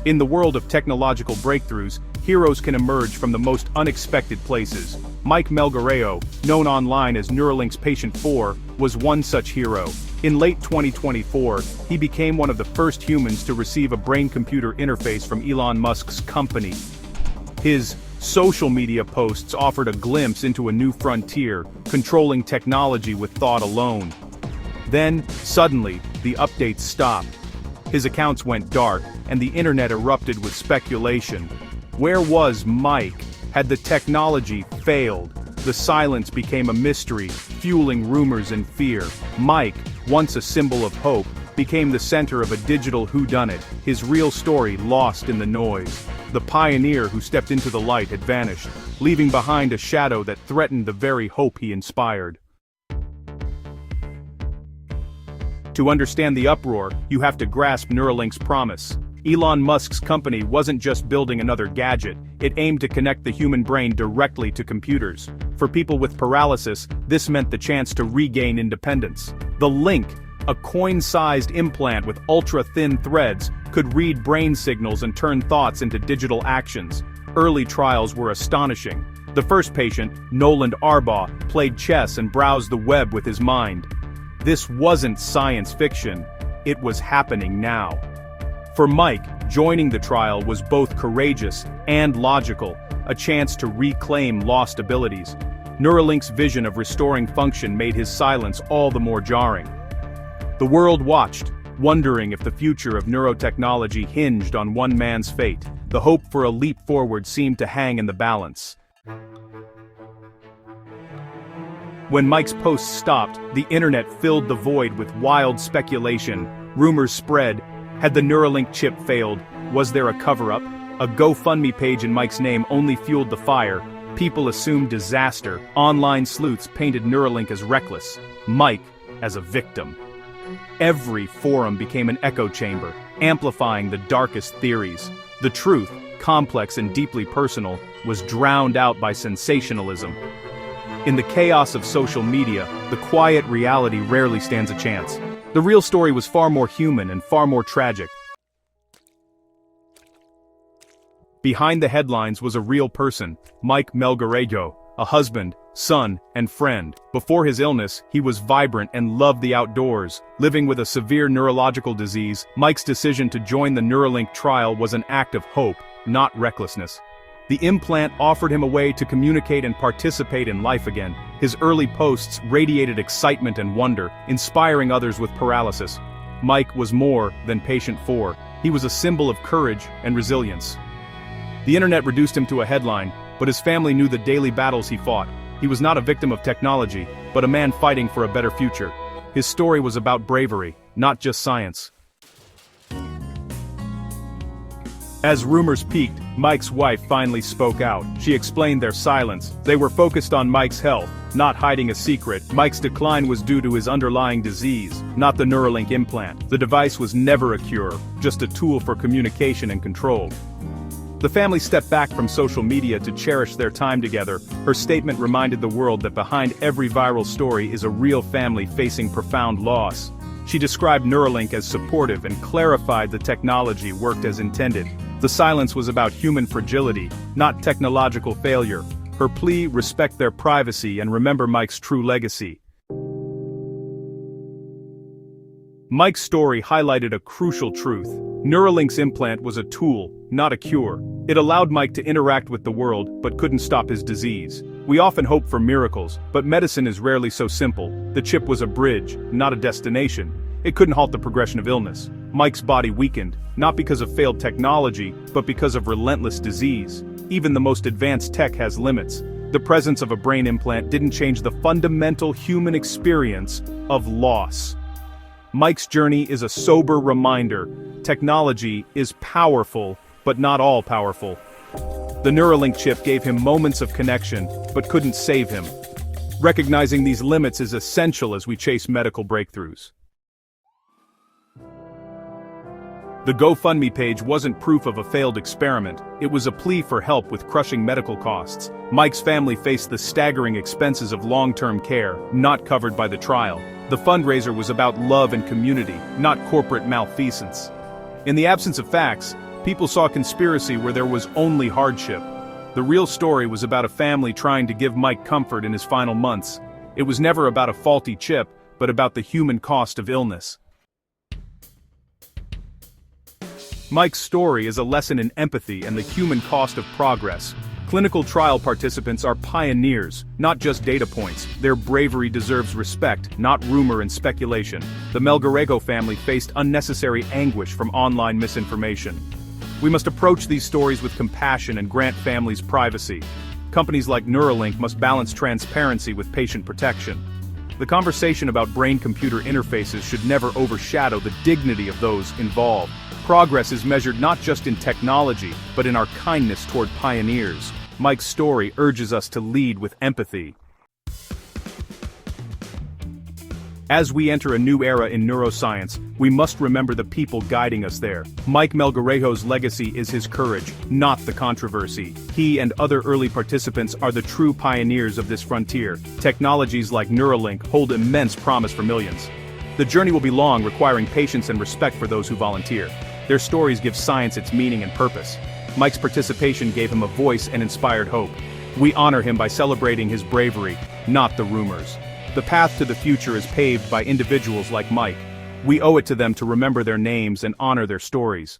In the world of technological breakthroughs, heroes can emerge from the most unexpected places. Mike Melgarejo, known online as Neuralink's Patient 4, was one such hero. In late 2024, he became one of the first humans to receive a brain-computer interface from Elon Musk's company. His social media posts offered a glimpse into a new frontier, controlling technology with thought alone. Then, suddenly, the updates stopped. His accounts went dark, and the internet erupted with speculation. Where was Mike? Had the technology failed? The silence became a mystery, fueling rumors and fear. Mike, once a symbol of hope, became the center of a digital whodunit, his real story lost in the noise. The pioneer who stepped into the light had vanished, leaving behind a shadow that threatened the very hope he inspired. To understand the uproar, you have to grasp Neuralink's promise. Elon Musk's company wasn't just building another gadget, it aimed to connect the human brain directly to computers. For people with paralysis, this meant the chance to regain independence. The Link, a coin-sized implant with ultra-thin threads, could read brain signals and turn thoughts into digital actions. Early trials were astonishing. The first patient, Noland Arbaugh, played chess and browsed the web with his mind. This wasn't science fiction, it was happening now. For Mike, joining the trial was both courageous and logical, a chance to reclaim lost abilities. Neuralink's vision of restoring function made his silence all the more jarring. The world watched, wondering if the future of neurotechnology hinged on one man's fate. The hope for a leap forward seemed to hang in the balance. When Mike's posts stopped, the internet filled the void with wild speculation. Rumors spread. Had the Neuralink chip failed? Was there a cover-up? A GoFundMe page in Mike's name only fueled the fire. People assumed disaster. Online sleuths painted Neuralink as reckless, Mike as a victim. Every forum became an echo chamber, amplifying the darkest theories. The truth, complex and deeply personal, was drowned out by sensationalism. In the chaos of social media, the quiet reality rarely stands a chance. The real story was far more human and far more tragic. Behind the headlines was a real person, Mike Melgarejo, a husband, son, and friend. Before his illness, he was vibrant and loved the outdoors. Living with a severe neurological disease, Mike's decision to join the Neuralink trial was an act of hope, not recklessness. The implant offered him a way to communicate and participate in life again. His early posts radiated excitement and wonder, inspiring others with paralysis. Mike was more than Patient 4. He was a symbol of courage and resilience. The internet reduced him to a headline, but his family knew the daily battles he fought. He was not a victim of technology, but a man fighting for a better future. His story was about bravery, not just science. As rumors peaked, Mike's wife finally spoke out. She explained their silence. They were focused on Mike's health, not hiding a secret. Mike's decline was due to his underlying disease, not the Neuralink implant. The device was never a cure, just a tool for communication and control. The family stepped back from social media to cherish their time together. Her statement reminded the world that behind every viral story is a real family facing profound loss. She described Neuralink as supportive and clarified the technology worked as intended. The silence was about human fragility, not technological failure. Her plea: respect their privacy and remember Mike's true legacy. Mike's story highlighted a crucial truth. Neuralink's implant was a tool, not a cure. It allowed Mike to interact with the world, but couldn't stop his disease. We often hope for miracles, but medicine is rarely so simple. The chip was a bridge, not a destination. It couldn't halt the progression of illness. Mike's body weakened, not because of failed technology, but because of relentless disease. Even the most advanced tech has limits. The presence of a brain implant didn't change the fundamental human experience of loss. Mike's journey is a sober reminder. Technology is powerful, but not all powerful. The Neuralink chip gave him moments of connection, but couldn't save him. Recognizing these limits is essential as we chase medical breakthroughs. The GoFundMe page wasn't proof of a failed experiment, it was a plea for help with crushing medical costs. Mike's family faced the staggering expenses of long-term care, not covered by the trial. The fundraiser was about love and community, not corporate malfeasance. In the absence of facts, People saw conspiracy where there was only hardship. The real story was about a family trying to give Mike comfort in his final months. It was never about a faulty chip, but about the human cost of illness. Mike's story is a lesson in empathy and the human cost of progress. Clinical trial participants are pioneers, not just data points. Their bravery deserves respect, not rumor and speculation. The Melgarego family faced unnecessary anguish from online misinformation. We must approach these stories with compassion and grant families privacy. Companies like Neuralink must balance transparency with patient protection. The conversation about brain-computer interfaces should never overshadow the dignity of those involved. Progress is measured not just in technology, but in our kindness toward pioneers. Mike's story urges us to lead with empathy. As we enter a new era in neuroscience, we must remember the people guiding us there. Mike Melgarejo's legacy is his courage, not the controversy. He and other early participants are the true pioneers of this frontier. Technologies like Neuralink hold immense promise for millions. The journey will be long, requiring patience and respect for those who volunteer. Their stories give science its meaning and purpose. Mike's participation gave him a voice and inspired hope. We honor him by celebrating his bravery, not the rumors. The path to the future is paved by individuals like Mike. We owe it to them to remember their names and honor their stories.